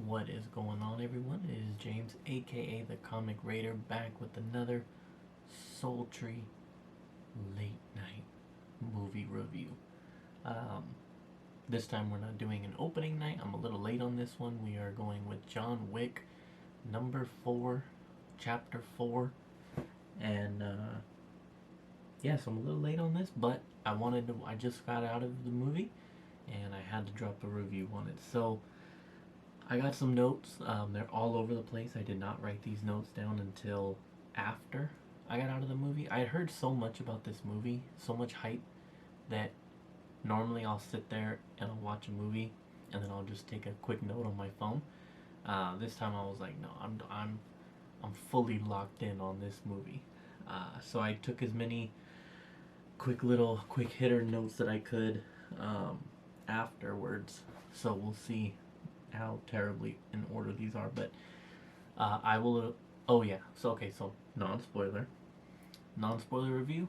What is going on, everyone? It is James, aka the Comic Raider, back with another sultry late night movie review. Um, this time we're not doing an opening night. I'm a little late on this one. We are going with John Wick, number 4, chapter 4. And yeah, so I'm a little late on this, but I just got out of the movie and I had to drop a review on it. So I got some notes. They're all over the place. I did not write these notes down until after I got out of the movie. I had heard so much about this movie, so much hype, that normally I'll sit there and I'll watch a movie and then I'll just take a quick note on my phone. This time I was like, no, I'm fully locked in on this movie. So I took as many quick hitter notes that I could afterwards. So we'll see how terribly in order these are, but I will. Oh yeah. So okay. So non-spoiler review.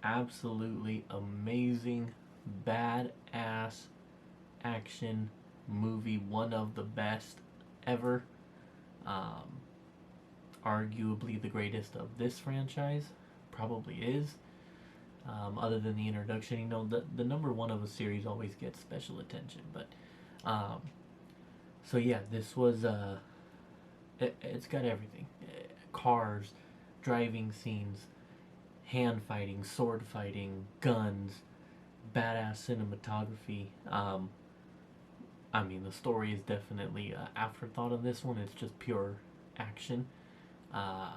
Absolutely amazing, badass action movie. One of the best ever. Arguably the greatest of this franchise. Probably is. Other than the introduction, the number one of a series always gets special attention, but so yeah, this was it's got everything: cars, driving scenes, hand fighting, sword fighting, guns, badass cinematography. I mean, the story is definitely an afterthought of this one. It's just pure action. Uh,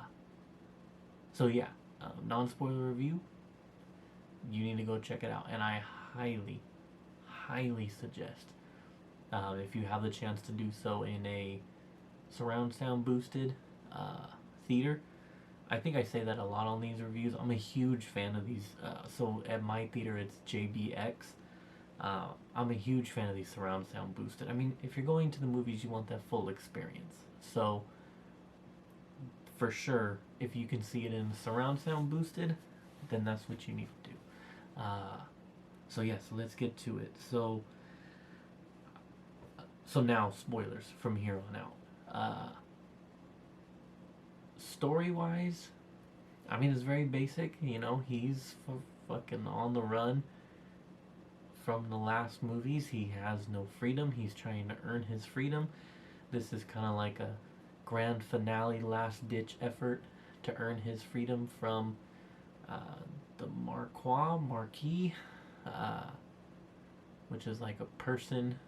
so yeah, non-spoiler review. You need to go check it out, and I highly suggest, if you have the chance to do so in a surround sound boosted theater. I think I say that a lot on these reviews. I'm a huge fan of these. So at my theater, it's JBX. I'm a huge fan of these surround sound boosted. I mean, if you're going to the movies, you want that full experience. So for sure, if you can see it in surround sound boosted, then that's what you need to do. So yeah, so let's get to it. So now spoilers from here on out. Story wise, I mean, it's very basic. He's fucking on the run from the last movies. He has no freedom. He's trying to earn his freedom. This is kind of like a grand finale, last ditch effort to earn his freedom from the Marquis, which is like a person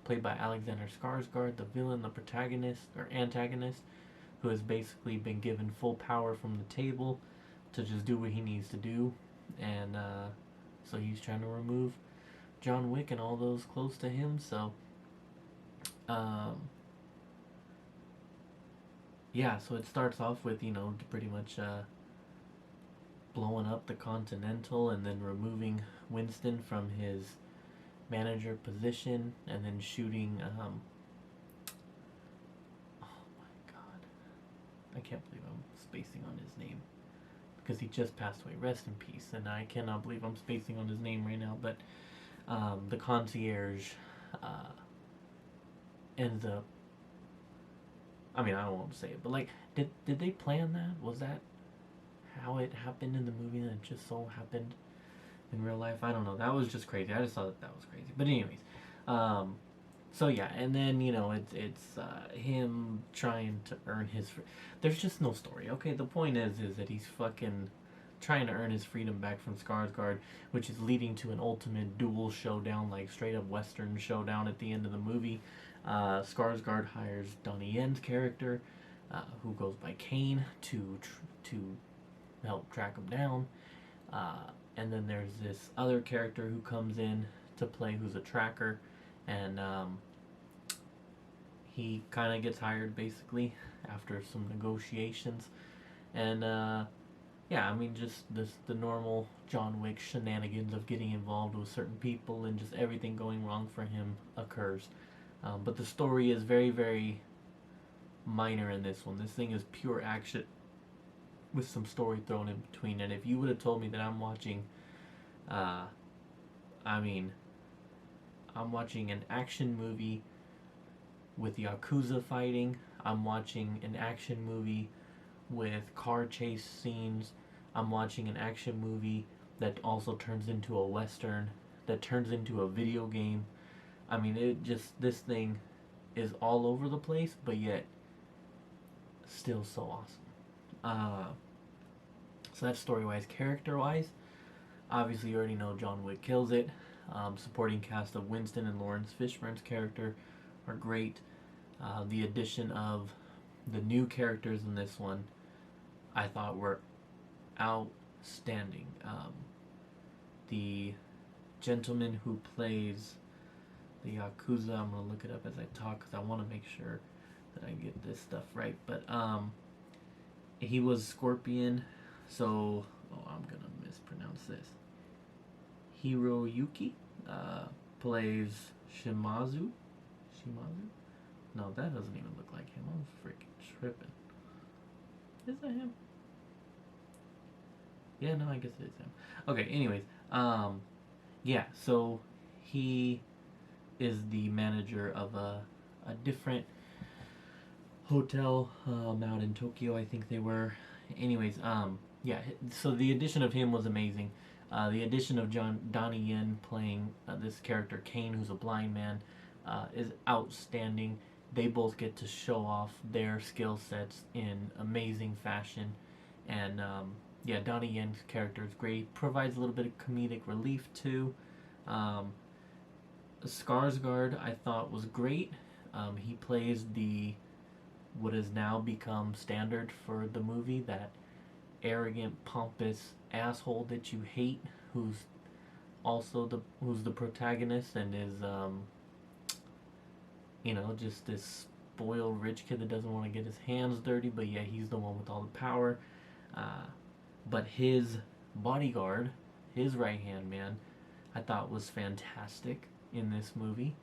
played by Alexander Skarsgård, the villain, the protagonist or antagonist, who has basically been given full power from the table to just do what he needs to do, and so he's trying to remove John Wick and all those close to him. So, yeah, so it starts off with pretty much blowing up the Continental and then removing Winston from his manager position and then shooting oh my god, I can't believe I'm spacing on his name because he just passed away, rest in peace, and I cannot believe I'm spacing on his name right now, but the concierge ends up, I mean, I won't say it, but like, did they plan that? Was that how it happened in the movie and it just so happened in real life? I don't know. That was just crazy. I just thought that was crazy. But anyways, so yeah, and then it's him trying to earn his. There's just no story. Okay, the point is that he's fucking trying to earn his freedom back from Skarsgård, which is leading to an ultimate duel showdown, like straight up Western showdown at the end of the movie. Skarsgård hires Donnie Yen's character, who goes by Kane, to help track him down. And then there's this other character who comes in to play, who's a tracker, and he kind of gets hired basically after some negotiations. And yeah, I mean, just the normal John Wick shenanigans of getting involved with certain people and just everything going wrong for him occurs. But the story is very, very minor in this one. This thing is pure action with some story thrown in between. And if you would have told me that I'm watching I mean, I'm watching an action movie with Yakuza fighting. I'm watching an action movie with car chase scenes. I'm watching an action movie that also turns into a western, that turns into a video game. I mean, it just, this thing is all over the place, but yet still so awesome. So that's story wise. Character wise, obviously you already know John Wick kills it. Supporting cast of Winston and Lawrence Fishburne's character are great. The addition of the new characters in this one, I thought were outstanding. The gentleman who plays the Yakuza, I'm gonna look it up as I talk because I want to make sure that I get this stuff right. But he was Scorpion, so I'm gonna mispronounce this. Hiroyuki plays Shimazu. Shimazu? No, that doesn't even look like him. I'm freaking tripping. Is that him? Yeah, no, I guess it is him. Okay, anyways, yeah, so he is the manager of a different hotel out in Tokyo, I think they were. Anyways, yeah, so the addition of him was amazing. The addition of Donnie Yen playing this character Kane, who's a blind man, is outstanding. They both get to show off their skill sets in amazing fashion, and yeah, Donnie Yen's character is great. Provides a little bit of comedic relief too. Skarsgård I thought was great. He plays the what has now become standard for the movie, that arrogant, pompous asshole that you hate, who's the protagonist and is just this spoiled rich kid that doesn't want to get his hands dirty, but yeah, he's the one with all the power. But his bodyguard, his right hand man, I thought was fantastic in this movie.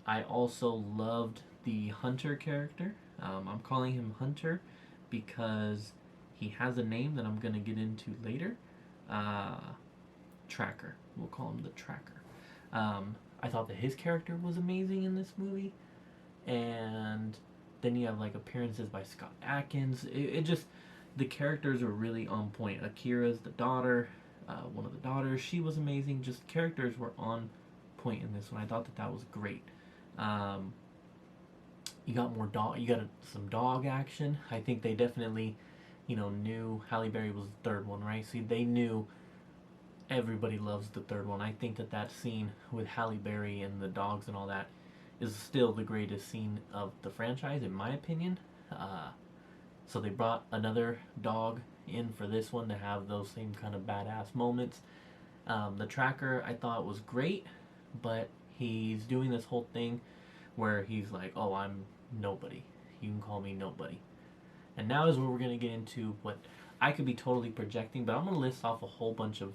I also loved the Hunter character. I'm calling him Hunter because he has a name that I'm going to get into later. Tracker. We'll call him the Tracker. I thought that his character was amazing in this movie. And then you have like appearances by Scott Adkins. It just, the characters are really on point. Akira's the daughter, one of the daughters. She was amazing. Just characters were on point in this one. I thought that was great. You got some dog action. I think they definitely, knew Halle Berry was the third one, right? See, they knew everybody loves the third one. I think that scene with Halle Berry and the dogs and all that is still the greatest scene of the franchise, in my opinion. So they brought another dog in for this one to have those same kind of badass moments. The Tracker I thought was great, but he's doing this whole thing where he's like, oh, I'm nobody. You can call me nobody. And now is where we're going to get into what I could be totally projecting, but I'm going to list off a whole bunch of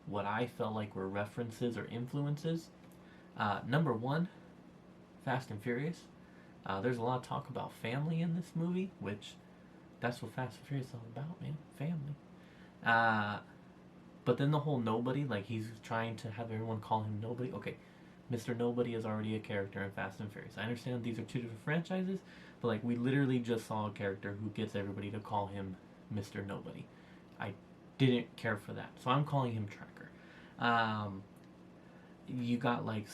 what I felt like were references or influences. Number one, Fast and Furious. There's a lot of talk about family in this movie, which that's what Fast and Furious is all about, man. Family. But then the whole nobody, like he's trying to have everyone call him nobody. Okay, Mr. Nobody is already a character in Fast and Furious. I understand these are two different franchises, but like we literally just saw a character who gets everybody to call him Mr. Nobody. I didn't care for that, so I'm calling him Tracker. You got like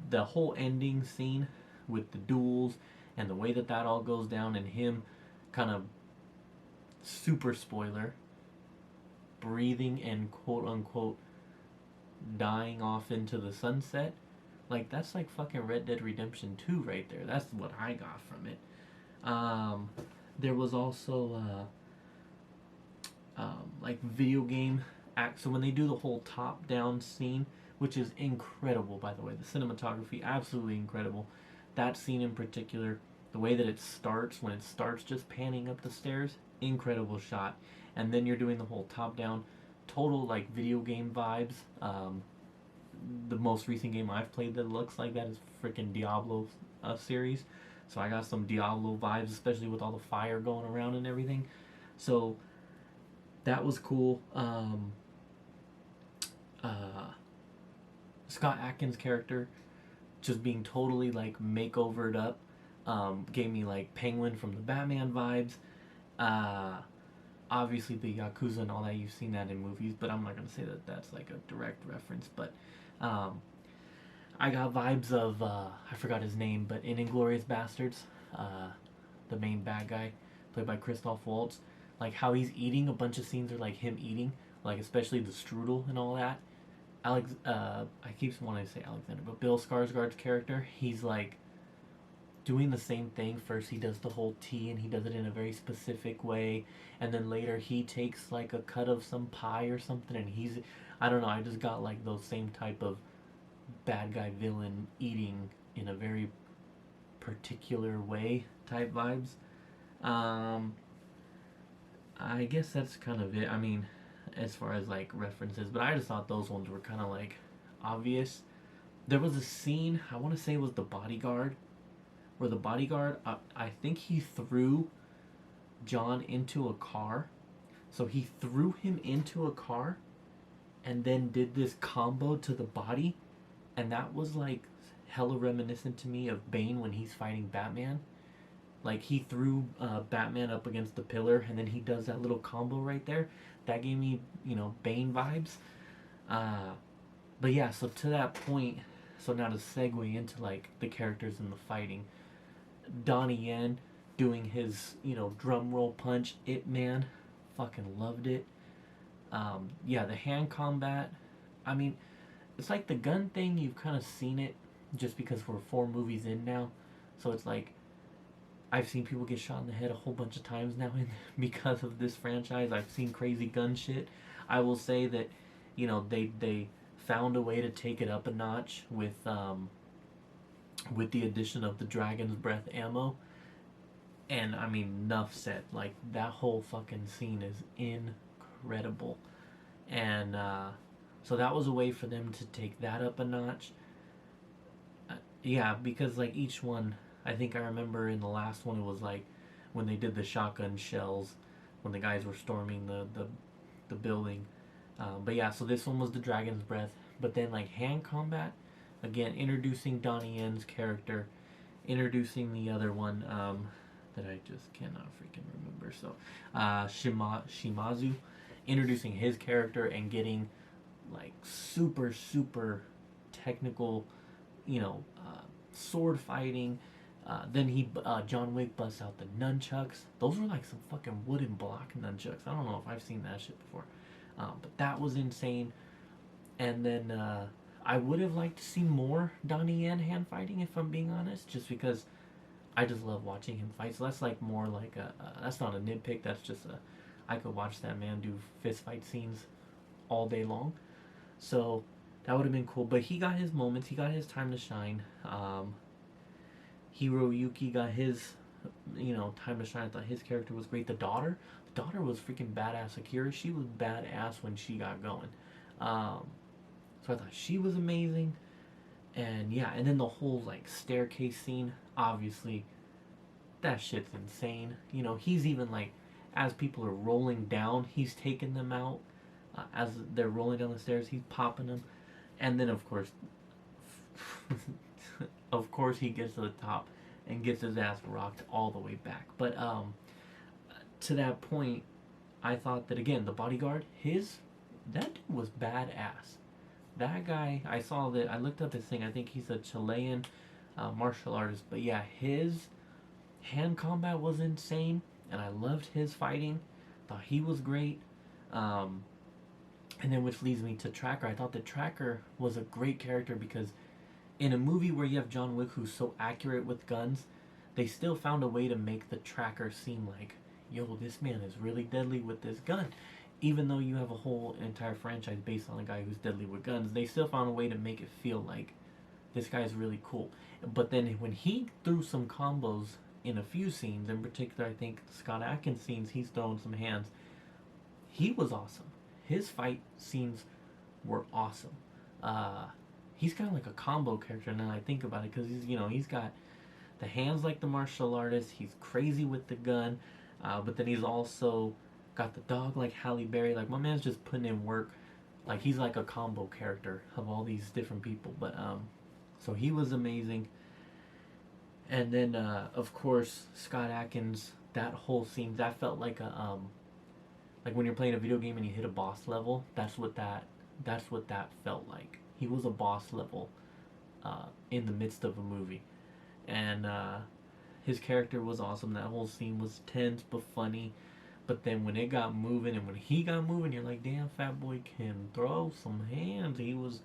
the whole ending scene with the duels and the way that all goes down, and him kind of super spoiler breathing and quote unquote dying off into the sunset. Like that's like fucking Red Dead Redemption 2 right there. That's what I got from it. There was also like video game act. So when they do the whole top down scene, which is incredible, by the way, the cinematography absolutely incredible. That scene in particular, the way that it starts, when it starts just panning up the stairs, incredible shot. And then you're doing the whole top down, total like video game vibes. The most recent game I've played that looks like that is freaking Diablo series. So I got some Diablo vibes, especially with all the fire going around and everything. So that was cool. Scott Adkins' character just being totally like makeovered up. Gave me like Penguin from the Batman vibes. Uh, Obviously the Yakuza and all that, you've seen that in movies, but I'm not gonna say that that's like a direct reference. But um, I got vibes of I forgot his name, but in Inglorious Bastards, uh, the main bad guy, played by Christoph Waltz, like how he's eating. A bunch of scenes are like him eating, like especially the strudel and all that. I keep wanting to say Alexander, but Bill Skarsgård's character, he's like doing the same thing. First, he does the whole tea, and he does it in a very specific way, and then later he takes like a cut of some pie or something, and I don't know. I just got like those same type of bad guy villain eating in a very particular way type vibes. Um, I guess that's kind of it. I mean, as far as like references, but I just thought those ones were kind of like obvious. There was a scene, I want to say it was the bodyguard, where the bodyguard, I think he threw John into a car. So he threw him into a car and then did this combo to the body, and that was like hella reminiscent to me of Bane when he's fighting Batman. Like he threw Batman up against the pillar, and then he does that little combo right there. That gave me, Bane vibes. Uh, but yeah, so to that point, so now to segue into like the characters in the fighting, Donnie Yen doing his, drum roll punch, It Man, fucking loved it. Yeah, the hand combat. I mean, it's like the gun thing. You've kind of seen it, just because we're 4 movies in now, so it's like I've seen people get shot in the head a whole bunch of times now, because of this franchise. I've seen crazy gun shit. I will say that, they found a way to take it up a notch with the addition of the Dragon's Breath ammo. And I mean, enough said. Like that whole fucking scene is incredible, and so that was a way for them to take that up a notch. Yeah, because like each one, I think I remember in the last one it was like when they did the shotgun shells when the guys were storming the building. But yeah, so this one was the Dragon's Breath. But then like hand combat, again introducing Donnie Yen's character, introducing the other one that I just cannot freaking remember. So Shimazu, introducing his character and getting like super super technical, sword fighting. Then John Wick busts out the nunchucks. Those were like some fucking wooden block nunchucks. I don't know if I've seen that shit before, but that was insane. And then I would have liked to see more Donnie Yen hand fighting, if I'm being honest, just because I just love watching him fight. So that's like more like that's not a nitpick. That's just I could watch that man do fist fight scenes all day long. So that would have been cool. But he got his moments. He got his time to shine. Hiroyuki got his, time to shine. I thought his character was great. The daughter was freaking badass. Akira, she was badass when she got going. So I thought she was amazing. And yeah, and then the whole like staircase scene, obviously, that shit's insane. He's even like, as people are rolling down, he's taking them out. As they're rolling down the stairs, he's popping them. And then of course, he gets to the top and gets his ass rocked all the way back. But to that point, I thought that again, the bodyguard, that dude was badass. That guy, I looked up his thing. I think he's a Chilean martial artist. But yeah, his hand combat was insane, and I loved his fighting. Thought he was great. And then which leads me to Tracker. I thought the Tracker was a great character because in a movie where you have John Wick who's so accurate with guns, they still found a way to make the Tracker seem like, yo, this man is really deadly with this gun. Even though you have a whole entire franchise based on a guy who's deadly with guns, they still found a way to make it feel like this guy's really cool. But then when he threw some combos in a few scenes, in particular I think Scott Adkins scenes, he's throwing some hands, he was awesome. His fight scenes were awesome. He's kind of like a combo character now I think about it, because he's got the hands like the martial artist, he's crazy with the gun, but then he's also got the dog like Halle Berry. Like my man's just putting in work. Like he's like a combo character of all these different people. But So he was amazing. And then, of course, Scott Adkins. That whole scene, that felt like when you're playing a video game and you hit a boss level. That's what that felt like. He was a boss level in the midst of a movie, and his character was awesome. That whole scene was tense but funny. But then when it got moving and when he got moving, you're like, damn, Fat Boy can throw some hands. He was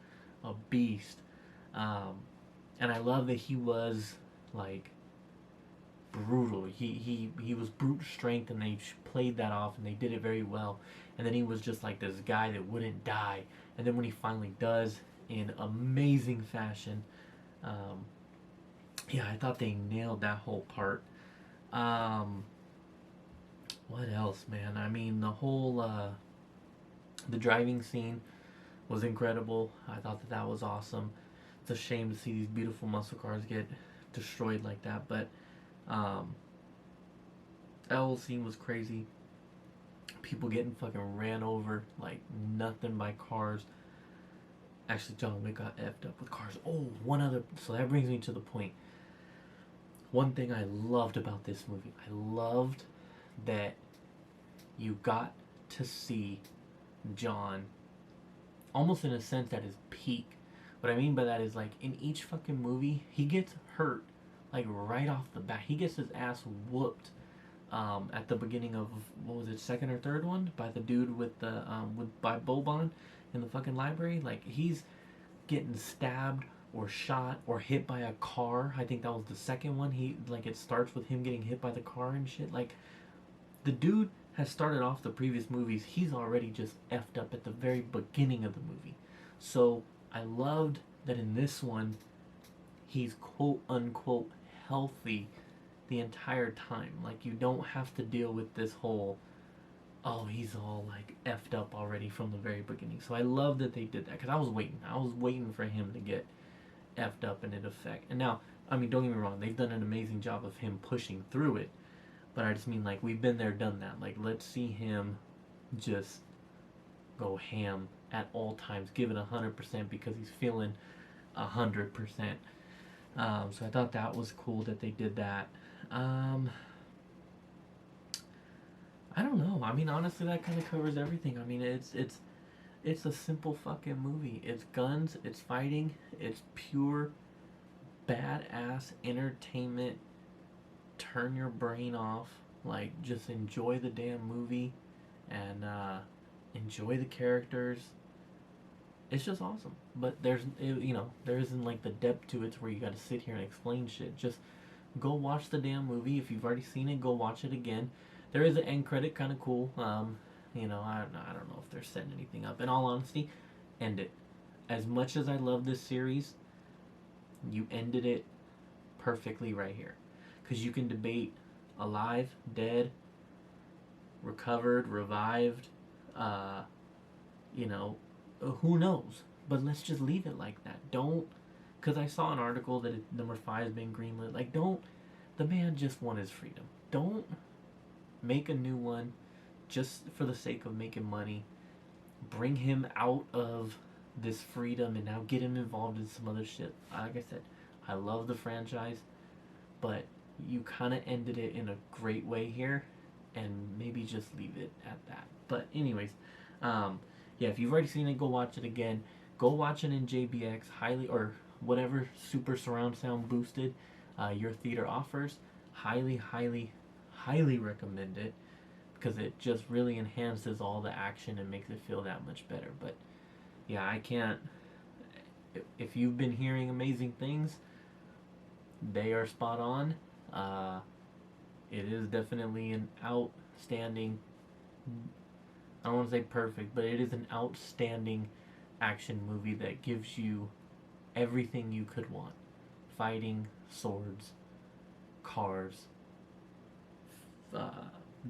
a beast. Um, and I love that he was like brutal. He was brute strength, and they played that off, and they did it very well. And then he was just like this guy that wouldn't die. And then when he finally does, in amazing fashion, um, yeah, I thought they nailed that whole part. Um, what else, man? I mean, the driving scene was incredible. I thought that that was awesome. It's a shame to see these beautiful muscle cars get destroyed like that, but um, that whole scene was crazy. People getting fucking ran over like nothing by cars. Actually, John Wick got effed up with cars. Oh, one other. So that brings me to the point. One thing I loved about this movie, I loved that you got to see John almost in a sense at his peak. What I mean by that is like in each fucking movie, he gets hurt like right off the bat. He gets his ass whooped at the beginning of what was it, second or third one, by the dude with the by Boban in the fucking library. Like he's getting stabbed or shot or hit by a car. I think that was the second one. He like it starts with him getting hit by the car and shit. Like the dude has started off the previous movies. He's already just effed up at the very beginning of the movie. So I loved that in this one, he's quote unquote healthy the entire time. Like you don't have to deal with this whole, oh, he's all like effed up already from the very beginning. So I love that they did that because I was waiting for him to get effed up and it affect. And now, I mean, don't get me wrong, they've done an amazing job of him pushing through it. But I just mean like we've been there, done that. Like let's see him just go ham at all times, give it 100% because he's feeling 100%. So I thought that was cool that they did that. I don't know. I mean, honestly, that kind of covers everything. I mean, it's a simple fucking movie. It's guns, it's fighting, it's pure badass entertainment. Turn your brain off. Like, just enjoy the damn movie and enjoy the characters. It's just awesome. But there isn't like the depth to it where you gotta sit here and explain shit. Just go watch the damn movie. If you've already seen it, go watch it again. There is an end credit, kind of cool. I don't know if they're setting anything up. In all honesty, end it. As much as I love this series, you ended it perfectly right here. Because you can debate alive, dead, recovered, revived, who knows? But let's just leave it like that. Don't, because I saw an article that number 5 has been greenlit. Like, the man just won his freedom. Don't make a new one just for the sake of making money. Bring him out of this freedom and now get him involved in some other shit. Like I said, I love the franchise, but you kind of ended it in a great way here, and maybe just leave it at that. But anyways, yeah, if you've already seen it, go watch it again. Go watch it in JBX, highly, or whatever super surround sound boosted your theater offers. Highly, highly, highly recommend it because it just really enhances all the action and makes it feel that much better. But yeah, I can't. If you've been hearing amazing things, they are spot on. It is definitely an outstanding, I don't want to say perfect, but it is an outstanding action movie that gives you everything you could want. Fighting, swords, cars,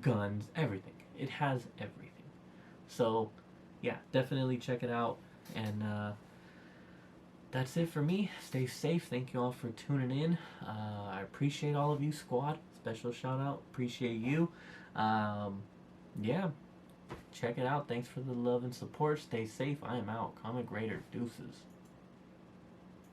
guns, everything. It has everything. So, yeah, definitely check it out. And that's it for me. Stay safe. Thank you all for tuning in. I appreciate all of you, squad. Special shout out. Appreciate you. Yeah, check it out. Thanks for the love and support. Stay safe. I am out. Comic Raider. Deuces.